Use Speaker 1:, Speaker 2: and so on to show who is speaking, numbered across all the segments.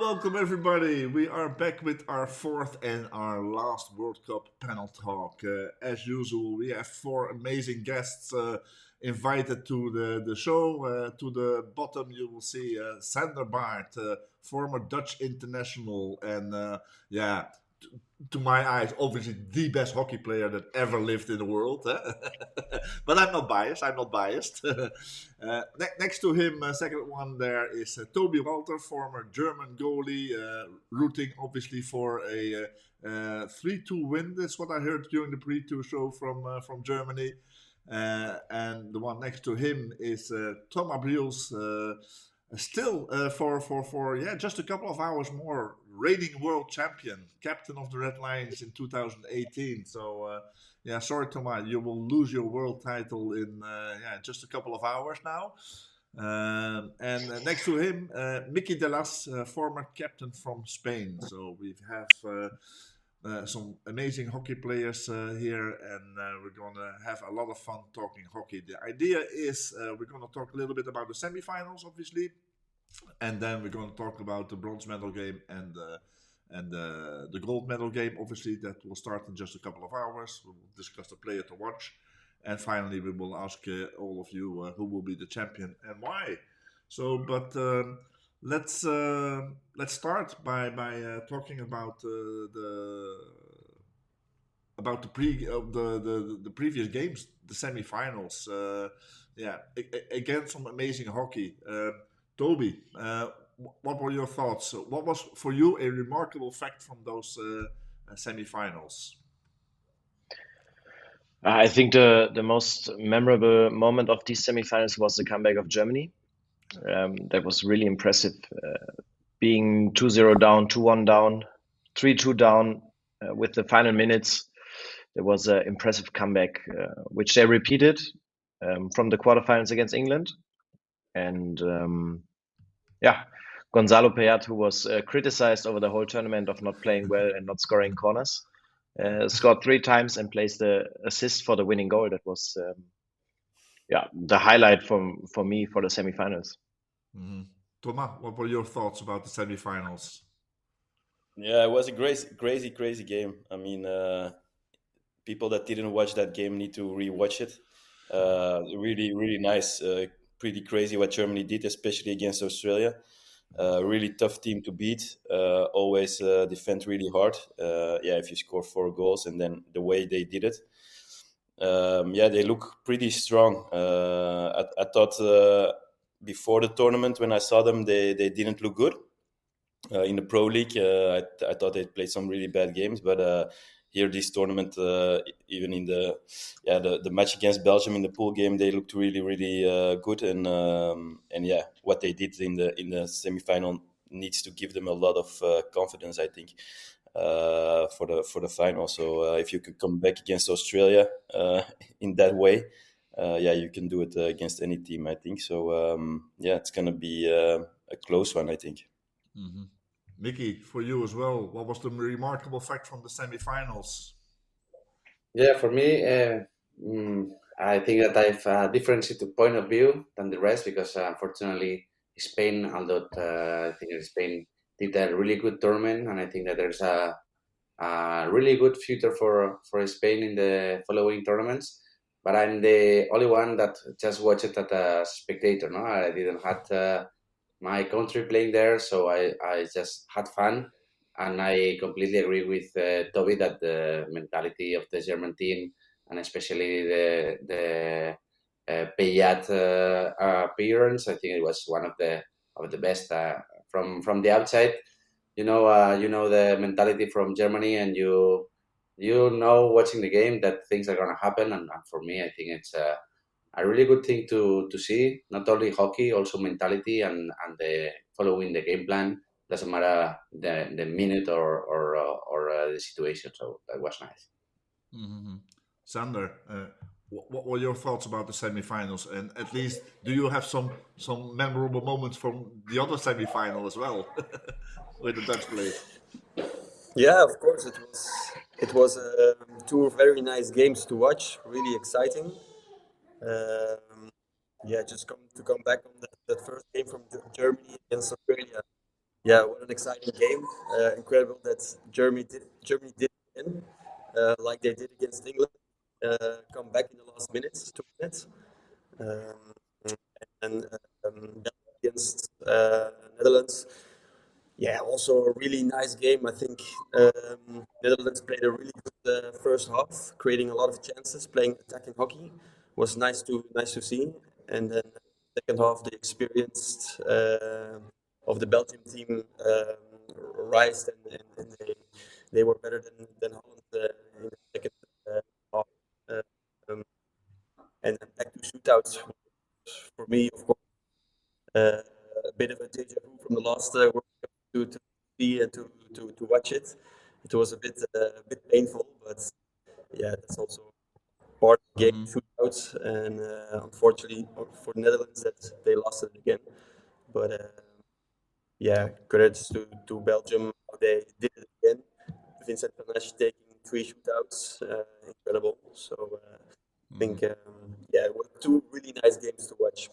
Speaker 1: welcome everybody. We are back with our fourth and our last World Cup panel talk. As usual, we have four amazing guests invited to the show. To the bottom, you will see Sander Baart, former Dutch international, and to my eyes, obviously the best hockey player that ever lived in the world. But I'm not biased. I'm not biased. Next to him, second one there is Tobi Walter, former German goalie, rooting obviously for a 3-2 win. That's what I heard during the pre-2 show from Germany. And the one next to him is Thomas Briels, still for just a couple of hours more, reigning world champion, captain of the Red Lions in 2018. So sorry Thomas, you will lose your world title in just a couple of hours now. And next to him, Miki Delas, former captain from Spain. So we have some amazing hockey players here, and we're going to have a lot of fun talking hockey. The idea is we're going to talk a little bit about the semifinals, obviously, and then we're going to talk about the bronze medal game and the gold medal game, obviously, that will start in just a couple of hours. We'll discuss the player to watch, and finally we will ask all of you who will be the champion and why. So, but let's start by talking about the previous games, the semifinals. Again, some amazing hockey. Tobi, what were your thoughts? What was for you a remarkable fact from those semifinals?
Speaker 2: I think the most memorable moment of these semifinals was the comeback of Germany. That was really impressive. Being 2-0 down, 2-1 down, 3-2 down with the final minutes, there was an impressive comeback, which they repeated from the quarterfinals against England. And Gonzalo Payat, who was criticized over the whole tournament of not playing well and not scoring corners, scored 3 times and placed the assist for the winning goal. That was the highlight for me for the semifinals.
Speaker 1: Mm-hmm. Thomas, what were your thoughts about the semifinals?
Speaker 3: Yeah, it was a crazy game. I mean, people that didn't watch that game need to rewatch it. Really nice, pretty crazy what Germany did, especially against Australia. Really tough team to beat. Always defend really hard. If you score 4 goals, and then the way they did it. They look pretty strong. I thought before the tournament, when I saw them, they didn't look good. In the Pro League, I thought they played some really bad games, but here this tournament, even in the match against Belgium in the pool game, they looked really good, and what they did in the semifinal needs to give them a lot of confidence, I think, for the final. So if you could come back against Australia in that way, you can do it against any team, I think. So it's gonna be a close one, I think.
Speaker 1: Mm-hmm. Miki, for you as well, what was the remarkable fact from the semifinals?
Speaker 4: Yeah, for me, I think that I have a different point of view than the rest because unfortunately Spain, although I think Spain did a really good tournament, and I think that there's a really good future for Spain in the following tournaments. But I'm the only one that just watched it as a spectator. No, I didn't have my country playing there, so I just had fun, and I completely agree with Tobi that the mentality of the German team, and especially the Payat appearance, I think it was one of the best from the outside. You know the mentality from Germany, and you know watching the game that things are gonna happen, and for me, I think it's a really good thing to see, not only hockey, also mentality and the following the game plan. Doesn't matter the minute or the situation. So that was nice.
Speaker 1: Mm-hmm. Sander, what were your thoughts about the semifinals? And at least, do you have some memorable moments from the other semifinal as well, with the Dutch play?
Speaker 5: Yeah, of course it was 2 very nice games to watch. Really exciting. Just come back on that first game from Germany against Australia. Yeah, what an exciting game! Incredible that Germany did win, like they did against England. Come back in the last minutes, 2 minutes, um, and against Netherlands. Yeah, also a really nice game. I think Netherlands played a really good first half, creating a lot of chances, playing attacking hockey. Was nice to see. And then second half, the experienced of the Belgium team rised, and they were better than Holland in the second half. Uh, um, and then back to shootouts for me, of course, a bit of a deja vu from the last World Cup to see and to watch it. It was a bit painful, but yeah, that's also part of the game shootouts. And unfortunately for the Netherlands, that they lost it again. But yeah, credit to Belgium, how they did it again. Vincent Van Asch taking 3 shootouts, incredible. So I think yeah, it were 2 really nice games to watch.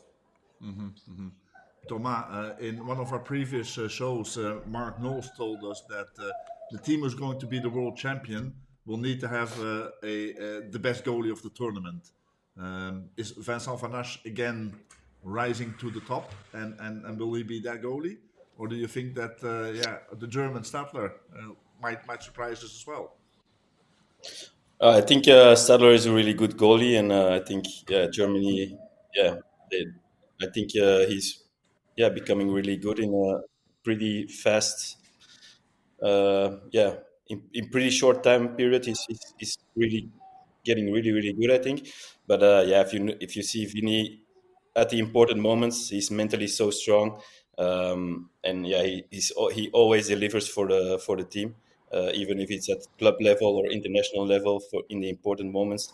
Speaker 1: Thomas, in one of our previous shows, Mark Knowles told us that the team who's going to be the world champion will need to have the best goalie of the tournament. Is Vincent Van Asch again rising to the top, and will he be that goalie? Or do you think that the German Stadler might surprise us as well?
Speaker 3: I think Stadler is a really good goalie, and I think Germany, yeah, they, I think he's becoming really good in a pretty fast, in pretty short time period. He's really getting really good, I think. But if you see Vini at the important moments, he's mentally so strong, and he always delivers for the team, even if it's at club level or international level for in the important moments.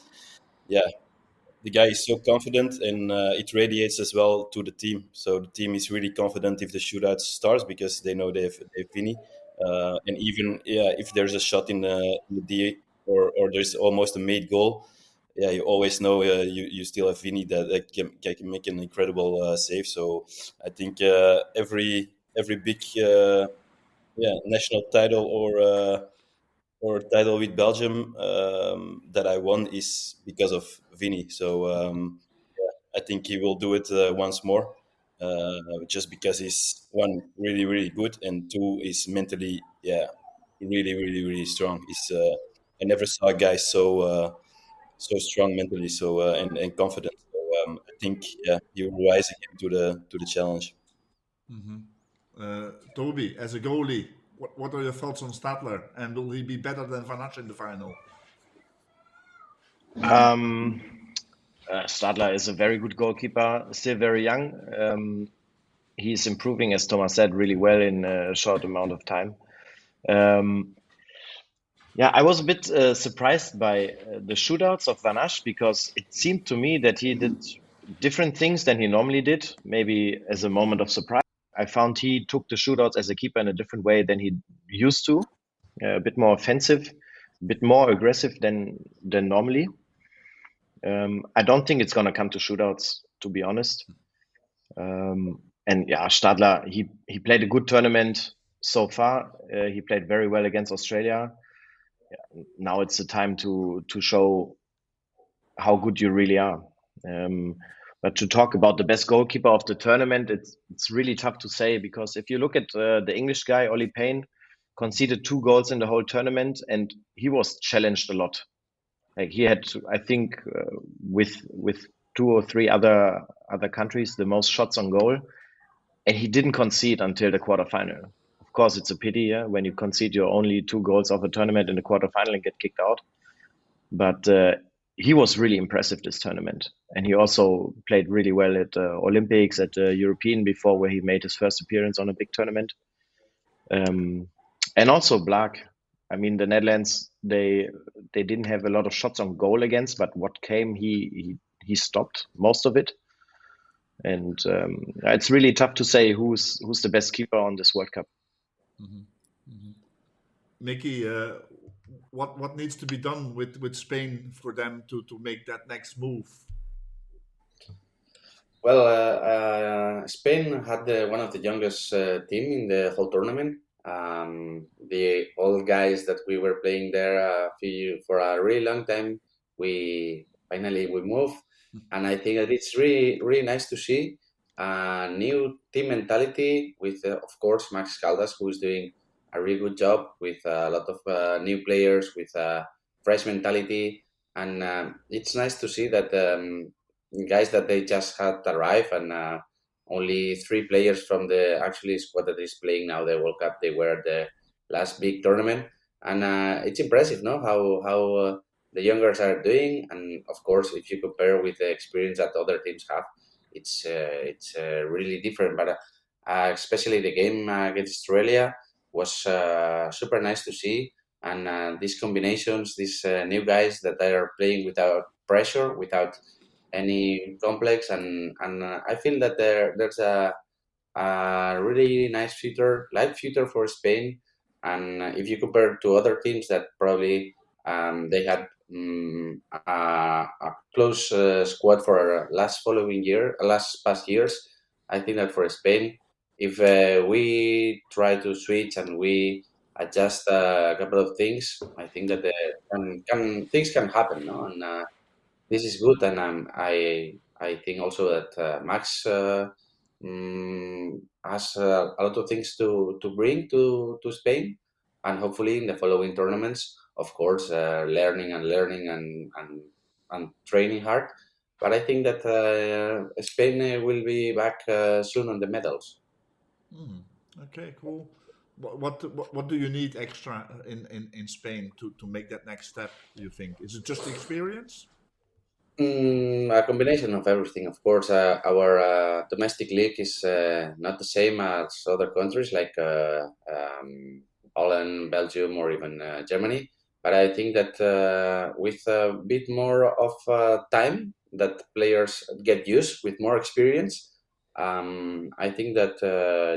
Speaker 3: Yeah, the guy is so confident, and it radiates as well to the team. So the team is really confident if the shootout starts because they know they've Vinny, and even if there's a shot in the D or there's almost a made goal, you always know you still have Vinny that can make an incredible save. So I think every big national title or title with Belgium that I won is because of Vinny. So I think he will do it once more, just because he's one really good, and two is mentally really strong. I never saw a guy so strong mentally, and confident. So I think he will rise again to the challenge.
Speaker 1: Toby, as a goalie, what are your thoughts on Stadler, and will he be better than Van Asch in the final?
Speaker 2: Um, Stadler is a very good goalkeeper, still very young. He's improving, as Thomas said, really well in a short amount of time. I was a bit surprised by the shootouts of Van Asch because it seemed to me that he did different things than he normally did, maybe as a moment of surprise. I found he took the shootouts as a keeper in a different way than he used to, a bit more offensive, a bit more aggressive than normally. I don't think it's going to come to shootouts, to be honest. Stadler, he played a good tournament so far. He played very well against Australia. Now it's the time to show how good you really are. But to talk about the best goalkeeper of the tournament, it's really tough to say because if you look at the English guy, Ollie Payne, conceded 2 goals in the whole tournament, and he was challenged a lot. Like he had, I think, with 2 or 3 other countries, the most shots on goal, and he didn't concede until the quarterfinal. Of course, it's a pity when you concede your only 2 goals of a tournament in the quarterfinal and get kicked out. But he was really impressive this tournament, and he also played really well at Olympics, at the European before, where he made his first appearance on a big tournament. And also Blaak. I mean, the Netherlands, they didn't have a lot of shots on goal against, but what came, he stopped most of it. And it's really tough to say who's the best keeper on this World Cup.
Speaker 1: Miki, what needs to be done with Spain for them to make that next move?
Speaker 4: Well, Spain had one of the youngest team in the whole tournament. The old guys that we were playing there for a really long time, we finally we moved, and I think that it's really nice to see a new team mentality with, of course, Max Caldas, who is doing a really good job with a lot of new players with a fresh mentality, and it's nice to see that. Guys that they just had arrived, and only three players from the actually squad that is playing now the World Cup, they were the last big tournament, and it's impressive, no, how the youngers are doing, and of course if you compare with the experience that other teams have, it's really different, but especially the game against Australia was super nice to see, and these combinations, these new guys that are playing without pressure, without any complex, and I feel that there's a really nice future, light future for Spain. And if you compare to other teams that probably they had a close squad for last past years, I think that for Spain, if we try to switch and we adjust a couple of things, I think that things can happen, no? And this is good, and I think also that Max has a lot of things to bring to Spain, and hopefully in the following tournaments, of course, learning and training hard. But I think that Spain will be back soon on the medals.
Speaker 1: Okay, cool. What do you need extra in Spain to make that next step, do you think? Is it just the experience?
Speaker 4: A combination of everything. Of course, our domestic league is not the same as other countries like Holland, Belgium, or even Germany. But I think that with a bit more of time that players get used with more experience, I think that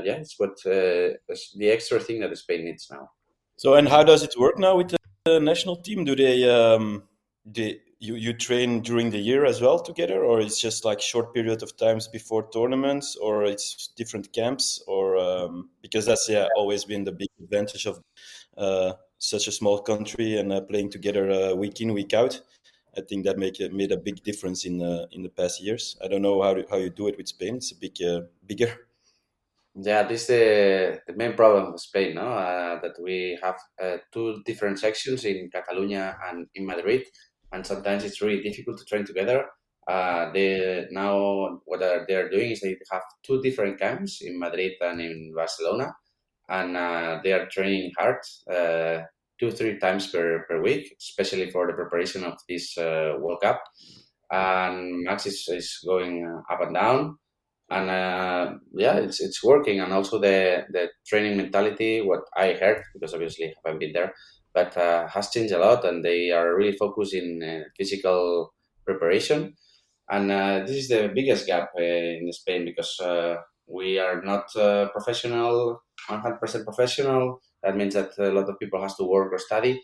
Speaker 4: yeah, it's what is the extra thing that Spain needs now.
Speaker 3: So, and how does it work now with the national team? Do you train during the year as well together, or it's just like short period of times before tournaments, or it's different camps, or because that's always been the big advantage of such a small country and playing together week in week out. I think that made a big difference in the past years. I don't know how you do it with Spain. It's a big bigger.
Speaker 4: Yeah, this is the main problem with Spain, no? That we have two different sections in Catalonia and in Madrid, and sometimes it's really difficult to train together. They now what they're doing is they have two different camps in Madrid and in Barcelona, and they are training hard 2-3 times per week, especially for the preparation of this World Cup. And Max is going up and down, and yeah, it's working, and also the training mentality, what I heard, because obviously I haven't been there, but has changed a lot, and they are really focused in physical preparation, and this is the biggest gap in Spain, because we are not professional, 100% professional. That means that a lot of people has to work or study,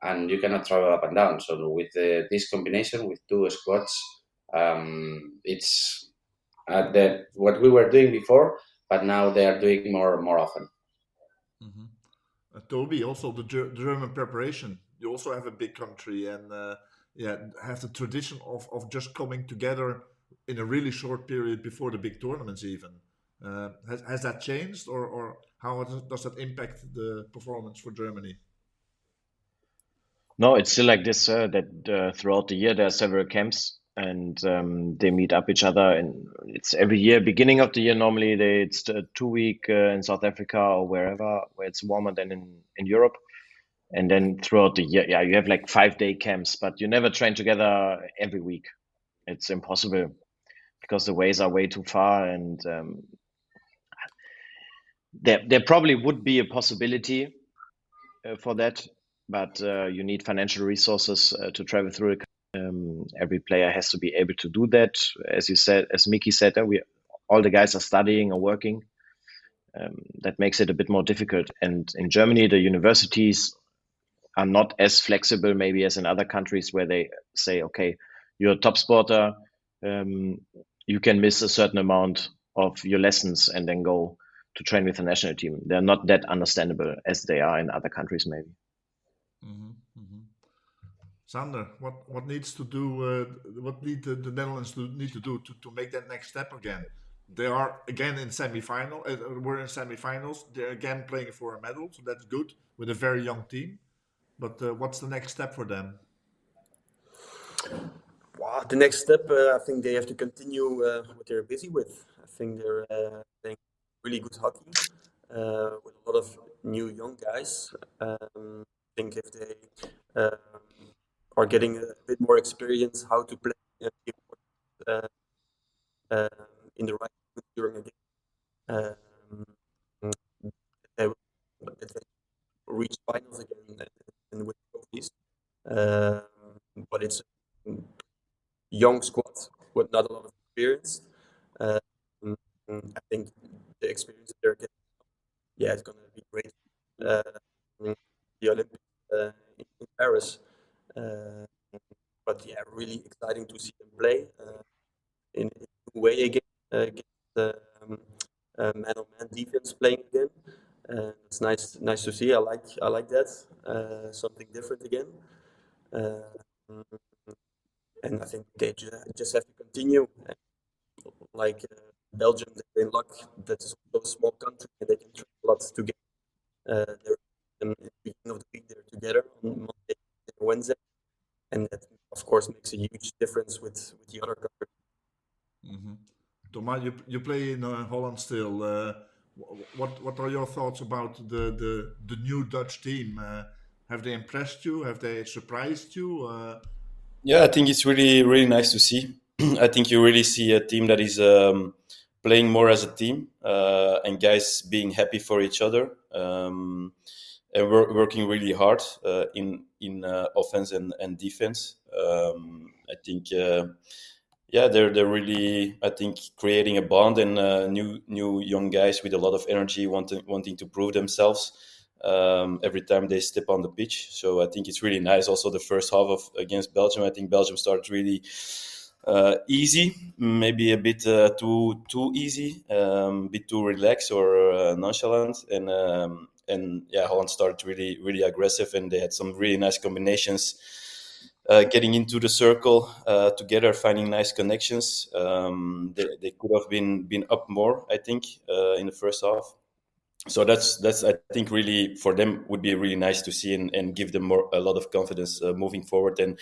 Speaker 4: and you cannot travel up and down. So with this combination with two squads, it's what we were doing before, but now they are doing more often.
Speaker 1: Mm-hmm. Toby, also the German preparation. You also have a big country, and yeah, have the tradition of just coming together in a really short period before the big tournaments. Even has that changed, or how does that impact the performance for Germany?
Speaker 2: No, it's still like this, that throughout the year there are several camps, and they meet up each other, and it's every year, beginning of the year, normally it's a 2 week in South Africa or wherever, where it's warmer than in Europe. And then throughout the year, yeah, you have like 5-day camps, but you never train together every week. It's impossible because the ways are way too far, and there probably would be a possibility for that, but you need financial resources to travel through it. Every player has to be able to do that. As you said, as Miki said, all the guys are studying or working. That makes it a bit more difficult. And in Germany, the universities are not as flexible maybe as in other countries, where they say, okay, you're a top sporter, you can miss a certain amount of your lessons and then go to train with the national team. They're not that understandable as they are in other countries, maybe.
Speaker 1: Sander, what needs to do? What need the Netherlands to need to do to make that next step again? They are again in semi-final. We're in semi-finals. They're again playing for a medal, so that's good with a very young team. But what's the next step for them?
Speaker 5: Wow, the next step, I think they have to continue what they're busy with. I think they're playing really good hockey with a lot of new young guys. I think if they are getting a bit more experience how to play uh, uh, in the right mood during a game, um, they will reach finals again and win trophies. But it's a young squad with not a lot of experience. Um, I think the experience that they're getting, yeah, it's going to be great. The Olympics in Paris. But yeah, really exciting to see them play in a new way again against man-on-man defense playing again. It's nice to see. I like that. Something different again. And I think they just have to continue. Like Belgium, they're in luck that is also a small country and they can train a lot together. They're in the beginning of the week they're together on Monday and Wednesday, and that of course makes a huge difference with the other countries.
Speaker 1: Thomas, you play in Holland still. What are your thoughts about the new Dutch team? Have they impressed you? Have they surprised you?
Speaker 3: Yeah, I think it's really, really nice to see. I think you really see a team that is playing more as a team and guys being happy for each other and working really hard in offense and defense. I think, yeah, they're really, I think, creating a bond and new young guys with a lot of energy, wanting to prove themselves every time they step on the pitch. So I think it's really nice. Also, the first half of against Belgium, I think Belgium started really easy, maybe a bit too easy, a bit too relaxed or nonchalant, and yeah, Holland started really aggressive, and they had some really nice combinations. Getting into the circle together, finding nice connections. They could have been up more, I think, in the first half. So that's I think really for them would be really nice to see and give them a lot of confidence moving forward and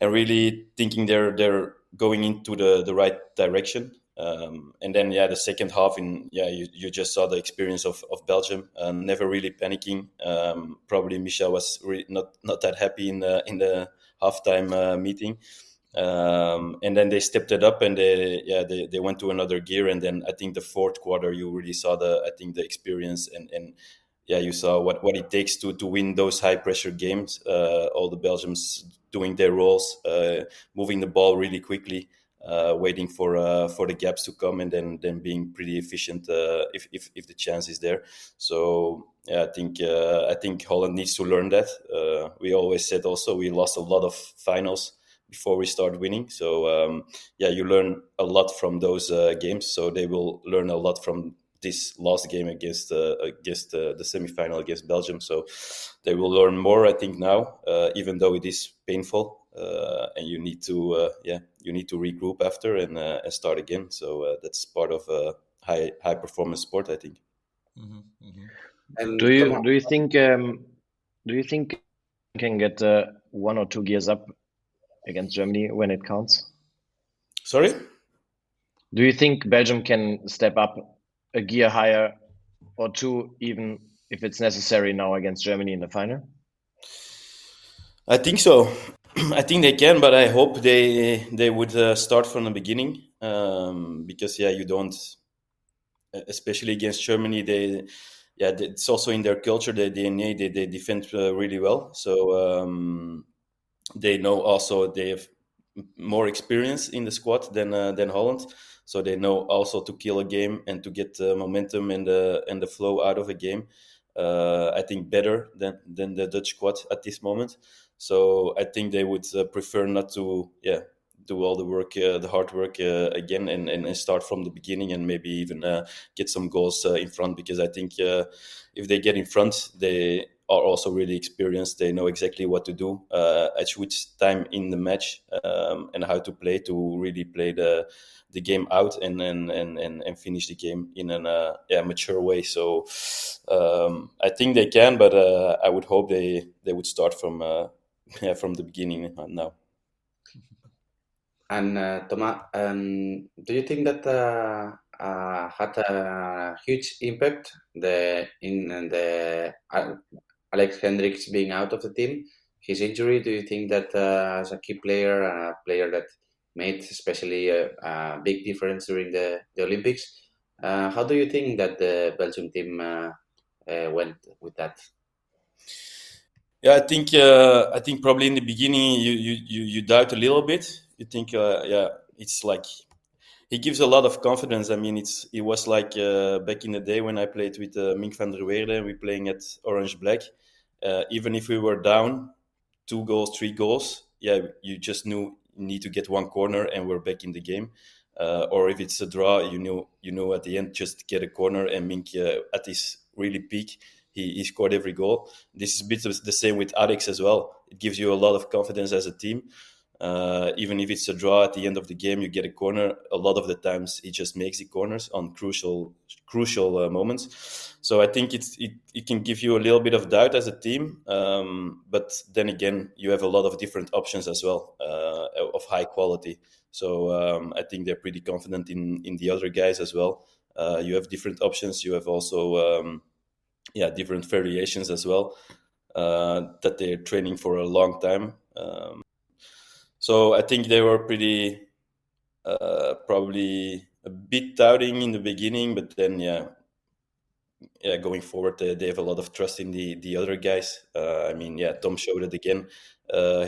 Speaker 3: really thinking they're going into the right direction. And then yeah, the second half you just saw the experience of Belgium, never really panicking. Probably Michel was not that happy in the halftime meeting. And then they stepped it up and they went to another gear. And then I think the fourth quarter you really saw the experience and yeah, you saw what it takes to win those high pressure games. All the Belgians doing their roles, moving the ball really quickly, waiting for the gaps to come, and then being pretty efficient if the chance is there. So yeah, I think Holland needs to learn that. We always said also we lost a lot of finals before we start winning. So yeah, you learn a lot from those games. So they will learn a lot from this last game against the semi-final against Belgium. So they will learn more, I think, now, even though it is painful, and you need to regroup after and start again. So that's part of a high performance sport, I think.
Speaker 4: And
Speaker 2: Do you think you can get 1 or 2 gears up against Germany when it counts?
Speaker 3: Sorry?
Speaker 2: Do you think Belgium can step up a gear higher or 2, even if it's necessary now against Germany in the final?
Speaker 3: I think so. I think they can, but I hope they would start from the beginning, because yeah, you don't, especially against Germany. It's also in their culture. They defend really well. So they know also they have more experience in the squad than Holland. So they know also to kill a game and to get momentum and the flow out of a game. I think better than the Dutch squad at this moment. So I think they would prefer not to do all the work, the hard work again, and start from the beginning, and maybe even get some goals in front. Because I think if they get in front, they are also really experienced. They know exactly what to do at which time in the match, and how to play to really play the game out and finish the game in a mature way. So I think they can, but I would hope they would start from from the beginning now.
Speaker 4: And Thomas, do you think that had a huge impact in the Alex Hendricks being out of the team, his injury? Do you think that as a key player, a player that made especially a big difference during the Olympics, how do you think that the Belgium team went with that?
Speaker 3: Yeah, I think probably in the beginning you doubt a little bit. You think it's like he gives a lot of confidence. I mean, it was like back in the day when I played with Mink van der Weerde, we playing at Orange Black. Even if we were down 2 goals, 3 goals, yeah, you just knew you need to get one corner and we're back in the game. Or if it's a draw, you know at the end just get a corner, and Mink at his really peak, he scored every goal. This is a bit of the same with Alex as well. It gives you a lot of confidence as a team. Even if it's a draw at the end of the game, you get a corner. A lot of the times, he just makes the corners on crucial moments. So I think it can give you a little bit of doubt as a team. But then again, you have a lot of different options as well of high quality. So I think they're pretty confident in the other guys as well. You have different options. You have also different variations as well that they're training for a long time. So I think they were pretty probably a bit doubting in the beginning, but then going forward they have a lot of trust in the other guys. I mean, Tom showed it again.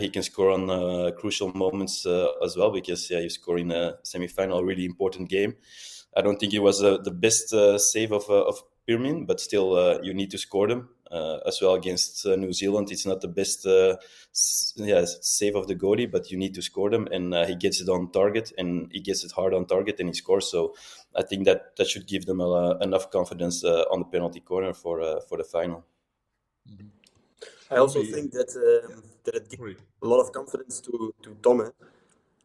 Speaker 3: He can score on crucial moments as well, because he scored in a semi-final, really important game. I don't think it was the best save of Pirmin, but still you need to score them as well against New Zealand. It's not the best save of the goalie, but you need to score them, and he gets it on target, and he gets it hard on target, and he scores. So I think that should give them enough confidence on the penalty corner for the final.
Speaker 5: I also think that it gives a lot of confidence to Tom.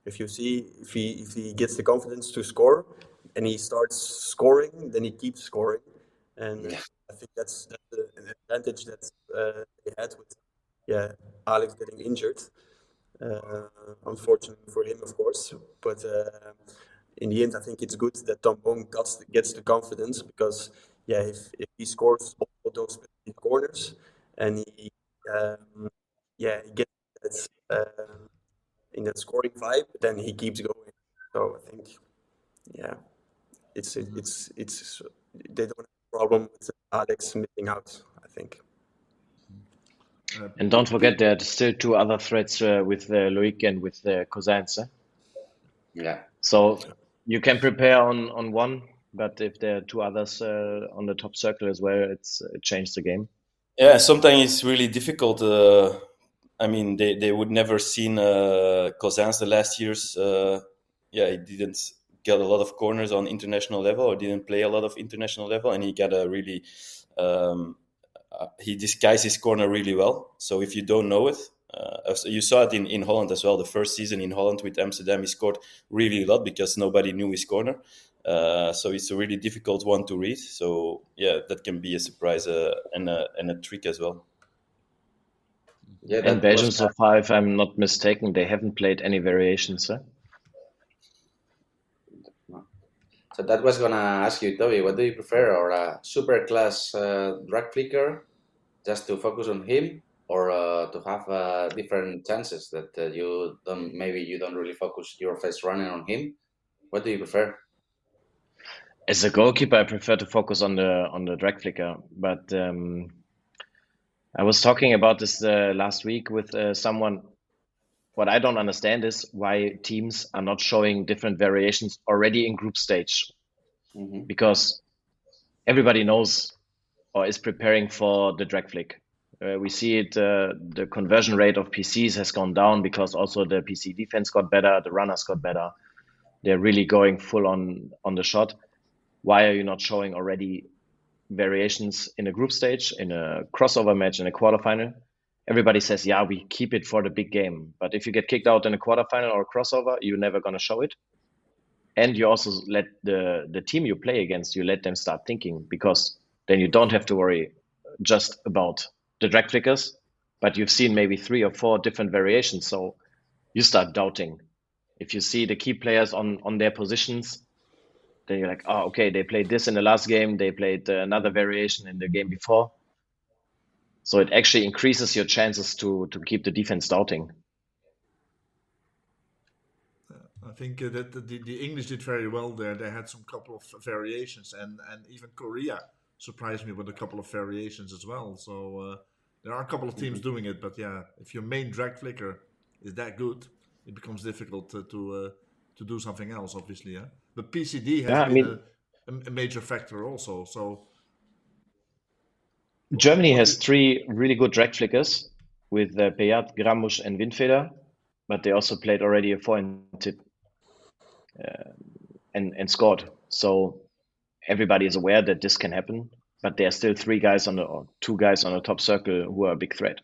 Speaker 5: If you see, if he gets the confidence to score and he starts scoring, then he keeps scoring, and I think that's an advantage that they had with Alex getting injured. Unfortunately for him, of course, but in the end, I think it's good that Tom Bong gets the confidence, because if he scores all those corners and he gets that in that scoring vibe, then he keeps going. So I think it's they don't have a problem with Alex missing out, I think.
Speaker 2: And don't forget there are still 2 other threats with Loic and with Cousins.
Speaker 4: Yeah.
Speaker 2: So you can prepare on one, but if there are 2 others on the top circle as well, it changed the game.
Speaker 3: Yeah, sometimes it's really difficult. I mean, they would never seen Cousins the last years. He didn't get a lot of corners on international level, or didn't play a lot of international level, and he got a really he disguised his corner really well. So if you don't know it, you saw it in Holland as well. The first season in Holland with Amsterdam, he scored really a lot because nobody knew his corner. So it's a really difficult one to read. So that can be a surprise and a trick as well.
Speaker 4: Yeah,
Speaker 2: and Belgium, so far, if I'm not mistaken, they haven't played any variations.
Speaker 4: So that was gonna ask you, Tobi, what do you prefer, or a super class drag flicker, just to focus on him, or to have different chances that you don't really focus your first running on him? What do you prefer?
Speaker 2: As a goalkeeper, I prefer to focus on the drag flicker, but I was talking about this last week with someone. What I don't understand is why teams are not showing different variations already in group stage, because everybody knows or is preparing for the drag flick. We see it. The conversion rate of PCs has gone down because also the PC defense got better. The runners got better. They're really going full on the shot. Why are you not showing already variations in a group stage, in a crossover match, in a quarterfinal? Everybody says, yeah, we keep it for the big game. But if you get kicked out in a quarterfinal or a crossover, you're never going to show it. And you also let the team you play against, you let them start thinking, because then you don't have to worry just about the drag flickers, but you've seen maybe 3 or 4 different variations. So you start doubting. If you see the key players on their positions, then you're like, oh, okay, they played this in the last game. They played another variation in the game before. So it actually increases your chances to keep the defense doubting.
Speaker 1: I think that the English did very well there. They had some couple of variations, and even Korea surprised me with a couple of variations as well. So there are a couple of teams doing it, but yeah, if your main drag flicker is that good, it becomes difficult to do something else, obviously. Yeah, but PCD has been a major factor also. So
Speaker 2: Germany has 3 really good drag flickers with Baart, Gramusch, and Windfeder, but they also played already a 4-in-tip and scored. So everybody is aware that this can happen, but there are still 2 guys on the top circle who are a big threat.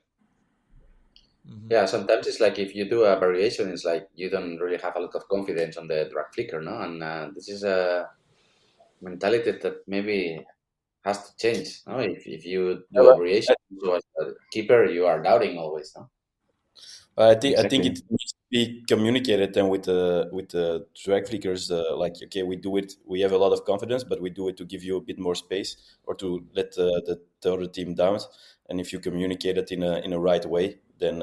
Speaker 4: Yeah, sometimes it's like if you do a variation, it's like you don't really have a lot of confidence on the drag flicker, no? And this is a mentality that maybe has to change, no? If you do a variation as a keeper, you are doubting always, no?
Speaker 3: I think
Speaker 2: Exactly.
Speaker 3: it needs to be communicated then with the drag flickers. Like, okay, we do it. We have a lot of confidence, but we do it to give you a bit more space or to let the other team down. And if you communicate it in a right way, then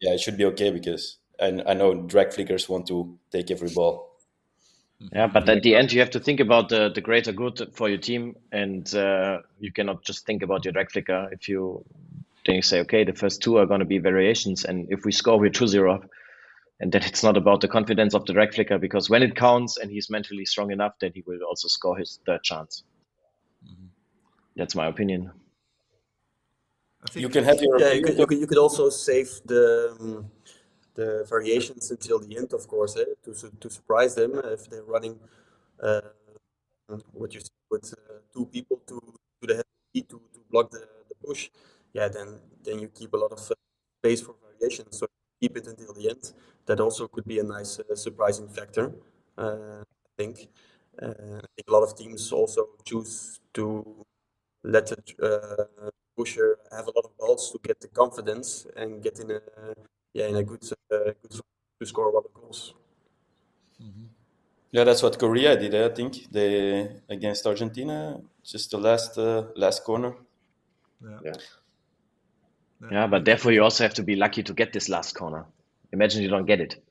Speaker 3: yeah, it should be okay, because I know drag flickers want to take every ball.
Speaker 2: Yeah, but at the end, you have to think about the greater good for your team, and you cannot just think about your drag flicker. Then you say, okay, the first 2 are going to be variations, and if we score, we're 2-0 up. And then it's not about the confidence of the drag flicker, because when it counts and he's mentally strong enough, that he will also score his 3rd chance. That's my opinion.
Speaker 1: I think
Speaker 3: You can have your
Speaker 5: you could also save the variations until the end, of course, to surprise them if they're running what you see with 2 people to the head to block the push. Yeah, then you keep a lot of space for variations, so keep it until the end. That also could be a nice surprising factor. I think. I think a lot of teams also choose to let the pusher have a lot of balls to get the confidence and get in a good to score a lot of goals.
Speaker 3: Yeah, that's what Korea did. I think they against Argentina, just the last corner.
Speaker 2: Yeah, but therefore you also have to be lucky to get this last corner. Imagine you don't get it.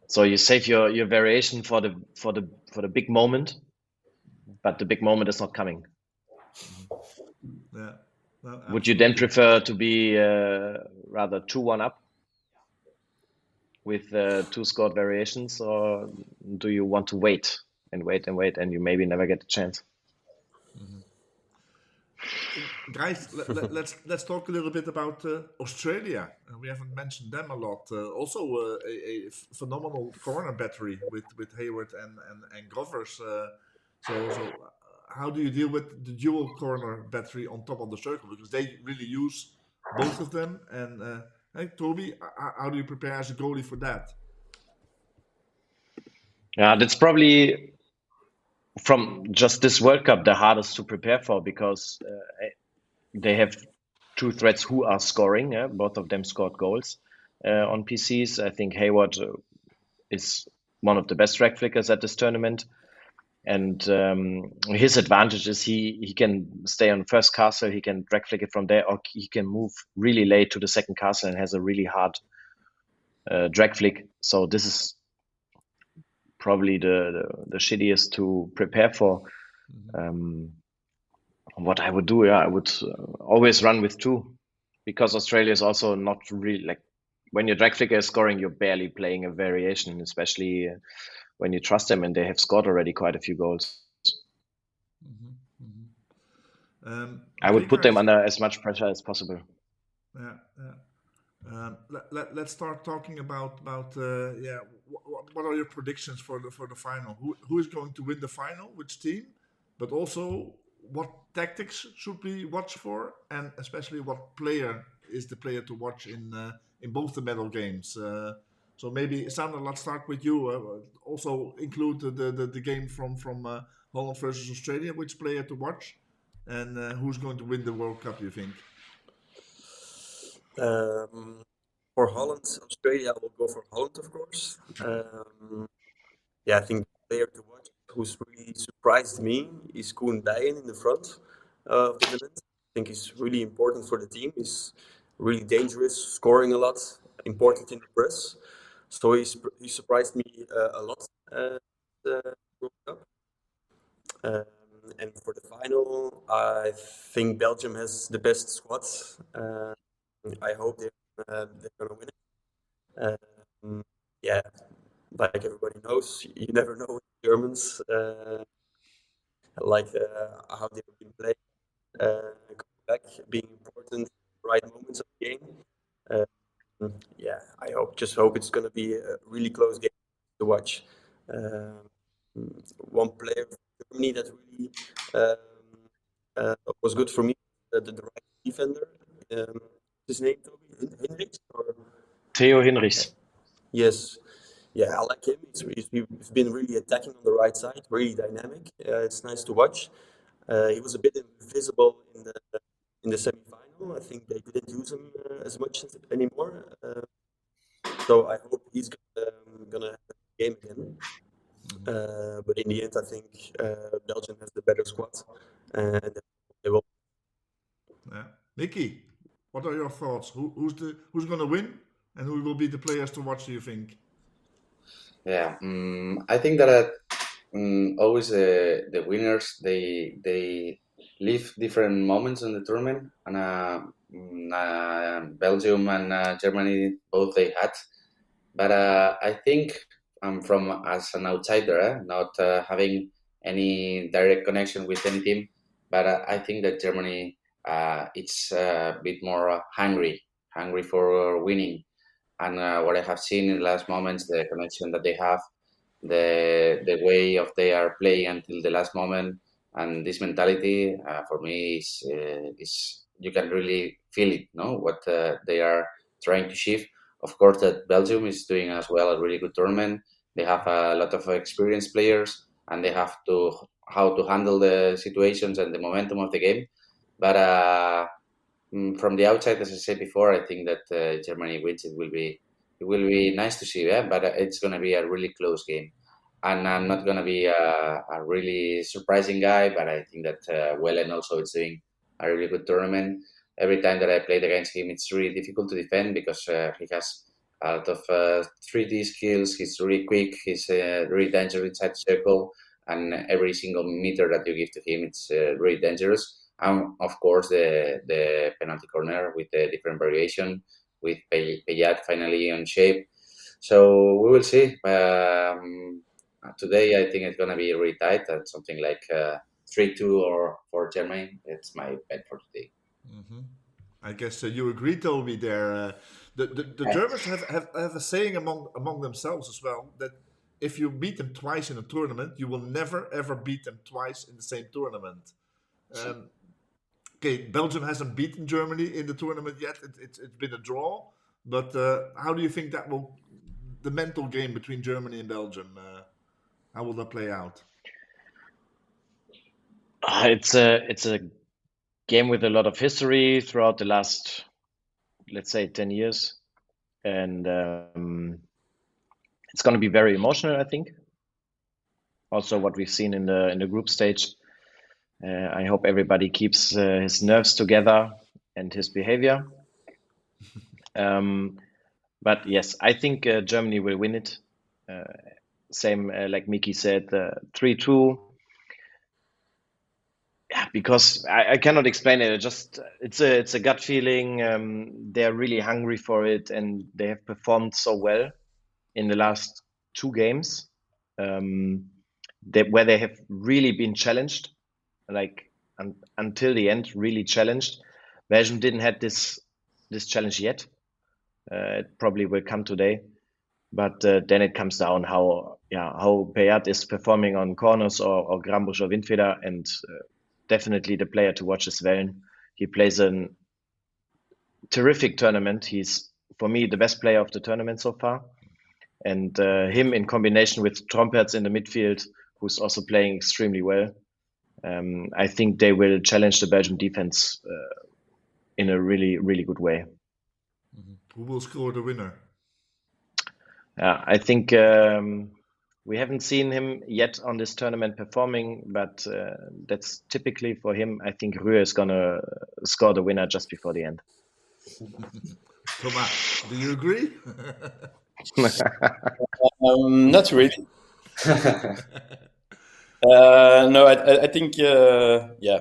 Speaker 2: So you save your variation for the big moment, but the big moment is not coming.
Speaker 1: Yeah. Well,
Speaker 2: would you then prefer to be rather 2-1 up with 2 scored variations, or do you want to wait and wait and wait, and you maybe never get a chance?
Speaker 1: Guys, let's talk a little bit about Australia. We haven't mentioned them a lot. Also, a phenomenal corner battery with Hayward and Grovers. So how do you deal with the dual corner battery on top of the circle? Because they really use both of them. And hey, Tobi, how do you prepare as a goalie for that?
Speaker 2: Yeah, that's probably from just this World Cup the hardest to prepare for, because they have 2 threats who are scoring. Both of them scored goals on PCs. I think Hayward is one of the best drag flickers at this tournament. And his advantage is he can stay on first castle, he can drag flick it from there, or he can move really late to the second castle and has a really hard drag flick. So this is probably the shittiest to prepare for. What I would do, I would always run with 2, because Australia is also not really, like, when your drag flicker is scoring, you're barely playing a variation, especially when you trust them and they have scored already quite a few goals. I would
Speaker 1: Okay,
Speaker 2: put them
Speaker 1: guys.
Speaker 2: under as much pressure as possible.
Speaker 1: Yeah, yeah. Let's start talking about yeah. What are your predictions for the final? Who is going to win the final? Which team? But also, what tactics should we watch for? And especially, what player is the player to watch in both the medal games? So maybe Sander, let's start with you. Also include the game from Holland versus Australia. Which player to watch? And who's going to win the World Cup? You think?
Speaker 5: For Holland, Australia, I will go for Holland, of course. Yeah, I think the player to watch who's really surprised me is Koen Bijen in the front of the Netherlands. I think he's really important for the team. He's really dangerous, scoring a lot, important in the press. So he surprised me a lot the World Cup. And for the final, I think Belgium has the best squad. I hope they're gonna win it. Yeah, like everybody knows, you never know with Germans, how they've been playing, coming back, being important, right moments of the game. Yeah, just hope it's gonna be a really close game to watch. Um, One player from Germany that really was good for me, the right defender. His name, Toby Hinrichs, or
Speaker 2: Theo Hinrichs.
Speaker 5: yes, yeah, I like him. He's been really attacking on the right side, really dynamic. It's nice to watch. He was a bit invisible in the semi-final. I think they didn't use him as much anymore. So I hope he's gonna have a game again. But in the end, I think Belgium has the better squad, and they will.
Speaker 1: Yeah. Miki, what are your thoughts? Who's going to win, and who will be the players to watch? Do you think?
Speaker 4: Yeah, I think that always the winners they live different moments in the tournament, and Belgium and Germany both they had. But I think from as an outsider, not having any direct connection with any team, but I think that Germany it's a bit more hungry for winning. And what I have seen in the last moments, the connection that they have, the way of they are playing until the last moment, and this mentality for me is you can really feel it, no? What they are trying to shift. Of course, that Belgium is doing as well a really good tournament. They have a lot of experienced players, and they have to how to handle the situations and the momentum of the game. But from the outside, as I said before, I think that Germany wins. It will be nice to see, yeah, but it's going to be a really close game. And I'm not going to be a really surprising guy, but I think that Wellen also is doing a really good tournament. Every time that I played against him, it's really difficult to defend because he has a lot of 3D skills. He's really quick. He's really dangerous inside the circle, and every single meter that you give to him, it's really dangerous. And of course, the penalty corner with the different variation with Payat finally on shape. So we will see. Today, I think it's going to be really tight. Something like 3-2 or for Germany. It's my bet for today.
Speaker 1: Mm-hmm. I guess you agree, Toby. There, the Germans have a saying among themselves as well that if you beat them twice in a tournament, you will never ever beat them twice in the same tournament. Um, okay, Belgium hasn't beaten Germany in the tournament yet. It's been a draw. But how do you think that will the mental game between Germany and Belgium? How will that play out?
Speaker 2: It's a game with a lot of history throughout the last, let's say, 10 years, and it's going to be very emotional, I think. Also, what we've seen in the group stage. I hope everybody keeps his nerves together and his behavior. But yes, I think Germany will win it. Same like Miki said, 3-2. Yeah, because I cannot explain it. It's a gut feeling. They're really hungry for it, and they have performed so well in the last two games, where they have really been challenged. Like until the end really challenged. Belgium didn't have this challenge yet. It probably will come today, but then it comes down how Baart is performing on corners or Grambusch or Windfeder, and definitely the player to watch is Wellen. He plays a terrific tournament. He's, for me, the best player of the tournament so far. And him in combination with Tromperts in the midfield, who's also playing extremely well. I think they will challenge the Belgian defense in a really, really good way.
Speaker 1: Who will score the winner?
Speaker 2: I think we haven't seen him yet on this tournament performing, but that's typically for him. I think Rühr is going to score the winner just before the end.
Speaker 1: Thomas, do you agree?
Speaker 3: Not really. No, I think, yeah,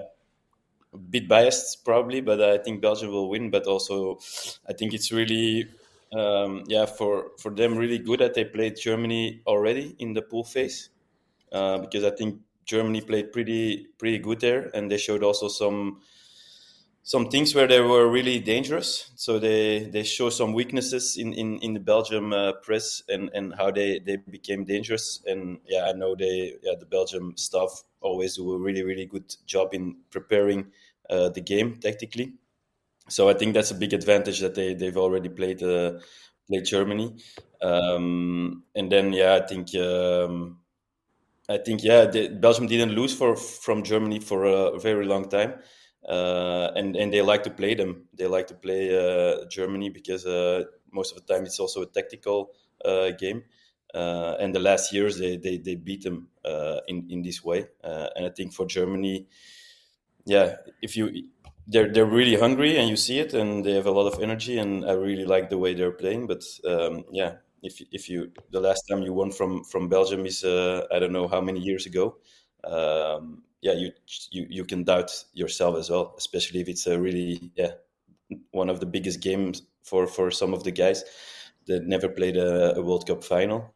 Speaker 3: a bit biased probably, but I think Belgium will win. But also, I think it's really, for them really good that they played Germany already in the pool phase, because I think Germany played pretty good there, and they showed also some things where they were really dangerous. So they show some weaknesses in the Belgium press and how they became dangerous. And I know the Belgium staff always do a really good job in preparing the game tactically. So I think that's a big advantage that they've already played Germany. And then Belgium didn't lose from Germany for a very long time. And they like to play them. They like to play Germany because most of the time it's also a tactical game. And the last years they beat them in this way. And I think for Germany, they're really hungry and you see it, and they have a lot of energy, and I really like the way they're playing. But if you the last time you won from Belgium is I don't know how many years ago. You can doubt yourself as well, especially if it's a really one of the biggest games for some of the guys that never played a World Cup final.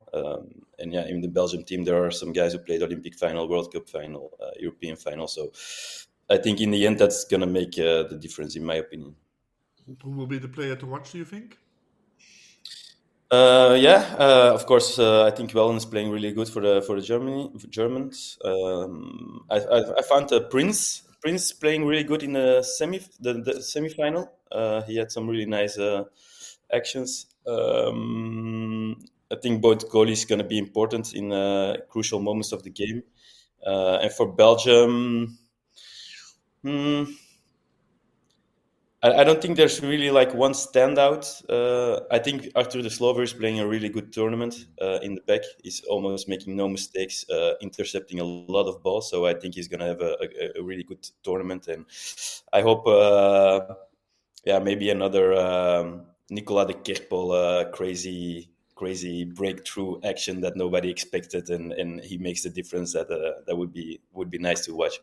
Speaker 3: In the Belgium team there are some guys who played Olympic final, World Cup final, European final. So I think in the end that's gonna make the difference, in my opinion.
Speaker 1: Who will be the player to watch, do you think?
Speaker 3: Of course. I think Wellen is playing really good for the Germans. I found Prince playing really good in the semi-final. He had some really nice actions. I think both goalies going to be important in crucial moments of the game. And for Belgium, I don't think there's really like one standout. I think Arthur de Slover is playing a really good tournament in the back. He's almost making no mistakes, intercepting a lot of balls. So I think he's going to have a really good tournament. And I hope, maybe another Nicolas de Kerpel crazy breakthrough action that nobody expected, and he makes the difference. That would be nice to watch.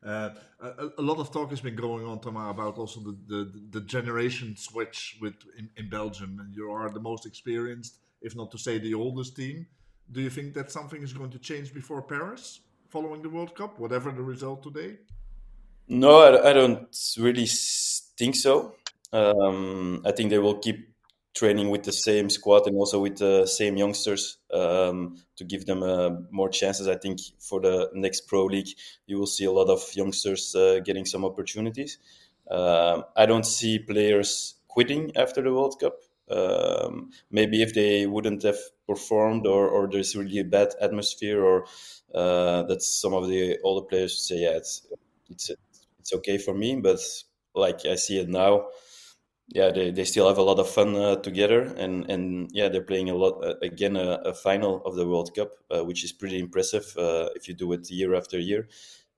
Speaker 1: A lot of talk has been going on, Thomas, about also the generation switch in Belgium, and you are the most experienced, if not to say the oldest team. Do you think that something is going to change before Paris, following the World Cup, whatever the result today?
Speaker 3: No, I don't really think so. I think they will keep training with the same squad and also with the same youngsters to give them more chances. I think for the next Pro League, you will see a lot of youngsters getting some opportunities. I don't see players quitting after the World Cup. Maybe if they wouldn't have performed, or there's really a bad atmosphere, or that some of the older players say, it's okay for me. But like I see it now, they still have a lot of fun together, and they're playing a lot again, a final of the World Cup, which is pretty impressive if you do it year after year.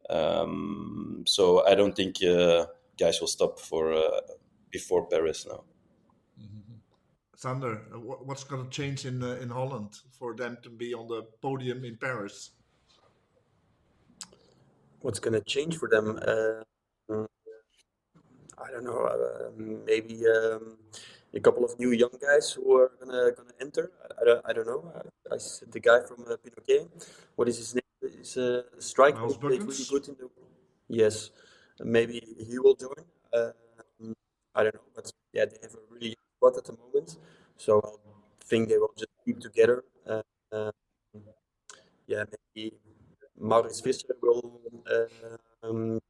Speaker 3: So I don't think guys will stop for before Paris now.
Speaker 1: Sander, what's going to change in Holland for them to be on the podium in Paris?
Speaker 5: What's going to change for them? I don't know. Maybe a couple of new young guys who are gonna enter. I don't know. The guy from Pinoquet, what is his name? He's a striker
Speaker 1: Miles
Speaker 5: who played really
Speaker 1: Buckets?
Speaker 5: good in the. Yes, maybe he will join. I don't know, but yeah, they have a really young squad at the moment, so I think they will just keep together. Um, yeah, maybe Maurice Visser will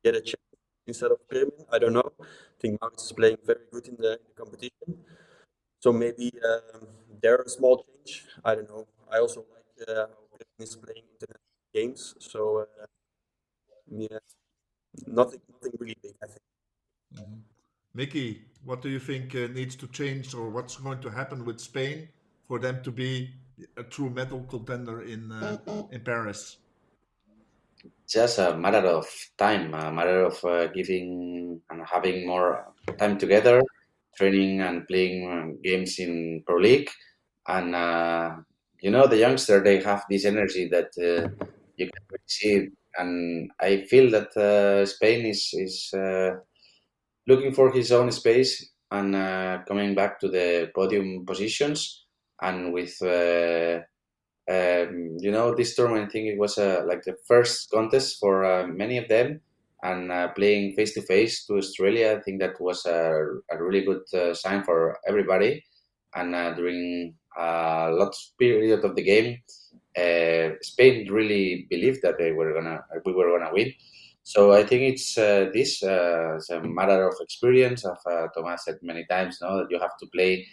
Speaker 5: get a chance instead of Permin. I don't know. I think Maurice is playing very good in the competition. So maybe there a small change. I don't know. I also like how Permin is playing international games. So yeah, nothing really big, I think.
Speaker 1: Hmm. Mickey, what do you think needs to change, or what's going to happen with Spain for them to be a true medal contender in Paris?
Speaker 4: Just a matter of time, a matter of giving and having more time together, training and playing games in Pro League, and the youngster they have this energy that you can really see it. And I feel that Spain is looking for his own space and coming back to the podium positions, and with this tournament, I think it was like the first contest for many of them, and playing face to face to Australia. I think that was a really good sign for everybody. And during a lot period of the game, Spain really believed that we were gonna win. So I think it's a matter of experience. Of Thomas said many times, no, that you have to play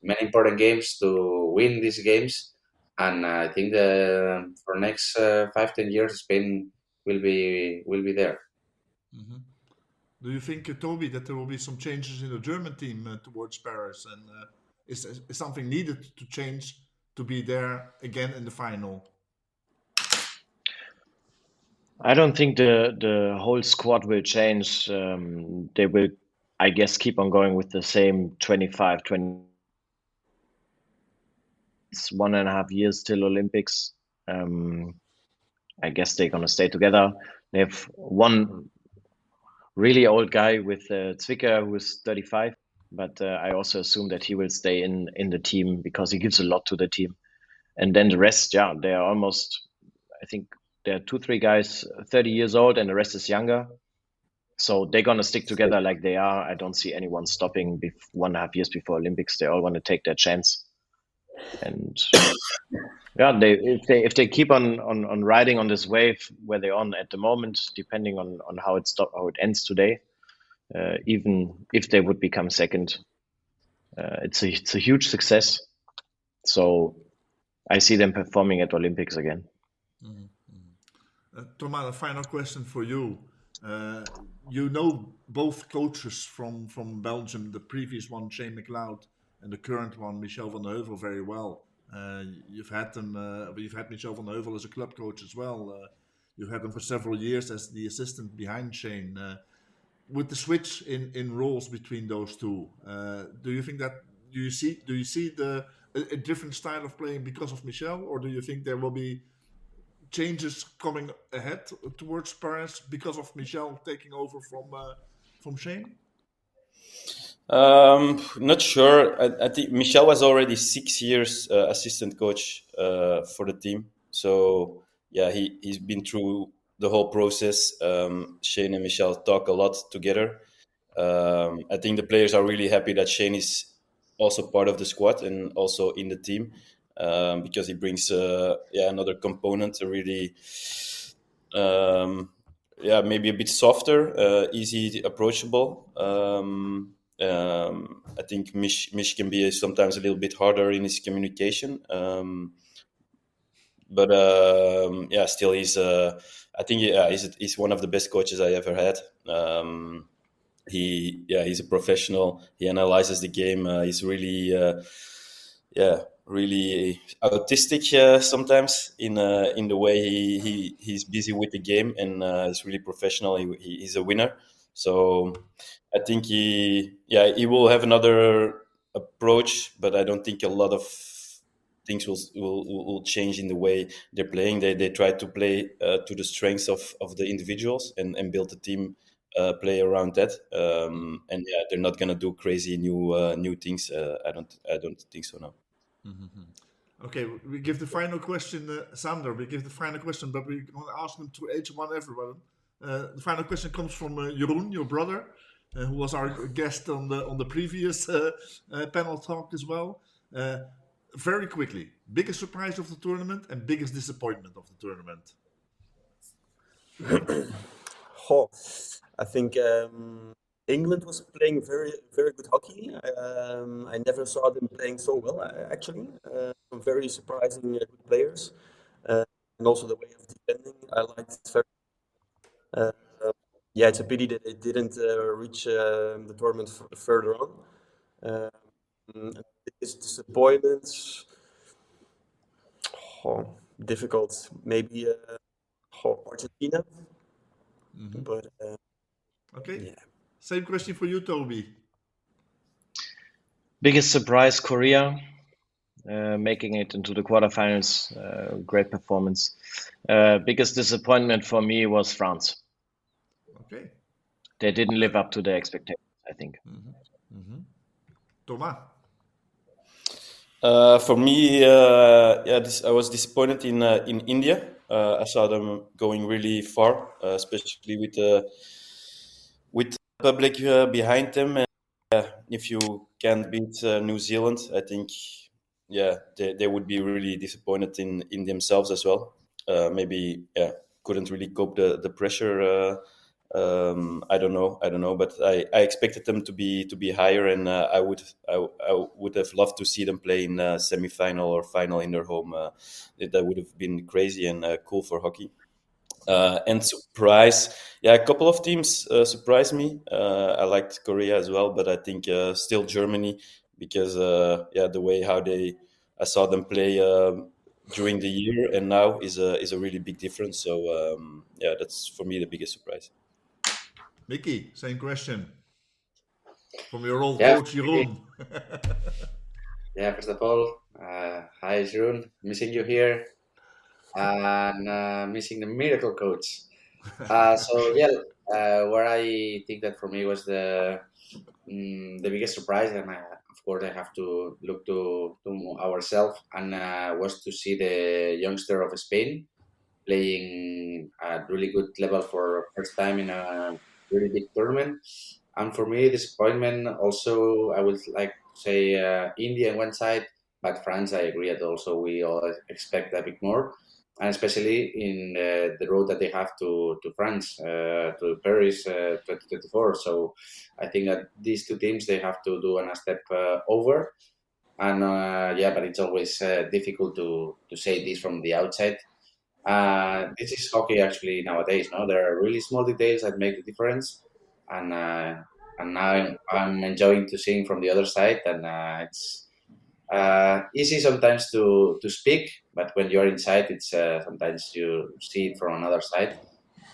Speaker 4: many important games to win these games. And I think for next 5-10 years, Spain will be there.
Speaker 1: Hmm. Do you think, Toby, that there will be some changes in the German team towards Paris, and is something needed to change to be there again in the final?
Speaker 2: I don't think the whole squad will change. They will, I guess, keep on going with the same 25, 20. It's 1.5 years till Olympics. I guess they're gonna stay together. They have one really old guy with Zwicker who's 35, but I also assume that he will stay in the team because he gives a lot to the team. And then the rest, yeah, they are almost. I think there are 2, 3 guys 30 years old, and the rest is younger. So they're gonna stick together like they are. I don't see anyone stopping 1.5 years before Olympics. They all want to take their chance, and yeah, if they keep on riding on this wave where they're on at the moment, depending on how it ends today, even if they would become second, it's a huge success. So I see them performing at Olympics again.
Speaker 1: Mhm. Thomas, a final question for you. You know both coaches from Belgium, the previous one, Shane McLeod, and the current one, Michel van Heuvel, very well. You've had them. You've had Michel van Heuvel as a club coach as well. You've had him for several years as the assistant behind Shane. With the switch in roles between those two, do you think that do you see a different style of playing because of Michel, or do you think there will be changes coming ahead towards Paris because of Michel taking over from Shane?
Speaker 3: Not sure. I think Michel was already 6 years assistant coach for the team. So yeah, he's been through the whole process. Shane and Michel talk a lot together. I think the players are really happy that Shane is also part of the squad and also in the team, because he brings another component, a really maybe a bit softer, easy approachable. I think Mish can be sometimes a little bit harder in his communication, but still I think he's one of the best coaches I ever had. He's a professional. He analyzes the game. He's really autistic sometimes in the way he's busy with the game, and he's really professional. He's a winner. So I think he will have another approach, but I don't think a lot of things will change in the way they're playing. They try to play to the strengths of the individuals and build a team play around that. And yeah, they're not gonna do crazy new things. I don't think so now.
Speaker 1: Mm-hmm. Okay, we give the final question, Sander. We give the final question, but we're going to ask them to each one everyone. The final question comes from Jeroen, your brother, who was our guest on the previous panel talk as well. Very quickly, biggest surprise of the tournament and biggest disappointment of the tournament.
Speaker 5: Oh, I think England was playing very, very good hockey. I never saw them playing so well, actually. Some very surprising good players. And also the way of defending, I liked it very. Yeah, it's a pity that they didn't reach the tournament further on. Biggest disappointments, difficult. Maybe Argentina, but
Speaker 1: Okay.
Speaker 5: yeah.
Speaker 1: Same question for you, Tobi.
Speaker 2: Biggest surprise, Korea, making it into the quarterfinals. Great performance. Biggest disappointment for me was France.
Speaker 1: Okay.
Speaker 2: They didn't live up to their expectations, I think.
Speaker 1: Thomas.
Speaker 3: For me, I was disappointed in India. I saw them going really far, especially with the public behind them. And if you can't beat New Zealand, I think they would be really disappointed in themselves as well. Maybe couldn't really cope the pressure. I don't know, but I expected them to be higher, and I would have loved to see them play in semi-final or final in their home. That would have been crazy and cool for hockey. And surprise, a couple of teams surprised me. I liked Korea as well, but I think still Germany, because the way how I saw them play during the year and now is a really big difference. So that's for me the biggest surprise.
Speaker 1: Miki, same question. From your old
Speaker 4: Yeah,
Speaker 1: coach, Jeroen.
Speaker 4: yeah, first of all, hi Jeroen, missing you here, and missing the miracle coach. Where I think that for me was the biggest surprise, and of course I have to look to ourselves, and was to see the youngster of Spain playing at really good level for first time in a really big tournament. And for me, disappointment also, I would like to say India on one side, but France, I agree that also we all expect a bit more, and especially in the road that they have to France, to Paris 2024. So I think that these two teams, they have to do a step over. And but it's always difficult to say this from the outside. This is hockey actually nowadays. No, there are really small details that make the difference, and now I'm enjoying to sing from the other side, and it's easy sometimes to speak, but when you're inside, it's sometimes you see it from another side.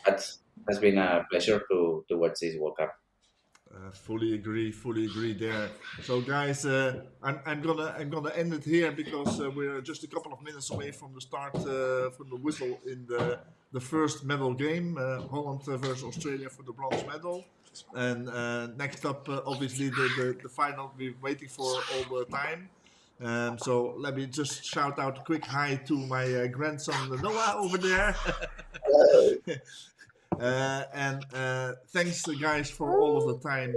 Speaker 4: But it has been a pleasure to watch this World Cup.
Speaker 1: Fully agree there. So guys, I'm gonna end it here because we're just a couple of minutes away from the start, from the whistle in the first medal game, Holland versus Australia for the bronze medal. And next up, obviously the final we're waiting for all the time. So let me just shout out a quick hi to my grandson Noah over there. And thanks guys for all of the time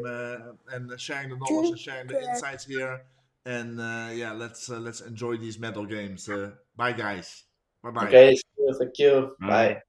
Speaker 1: and sharing the knowledge and sharing the insights here. And let's enjoy these medal games. Bye guys. Bye bye.
Speaker 4: Okay, thank you.
Speaker 2: Bye.
Speaker 4: Bye.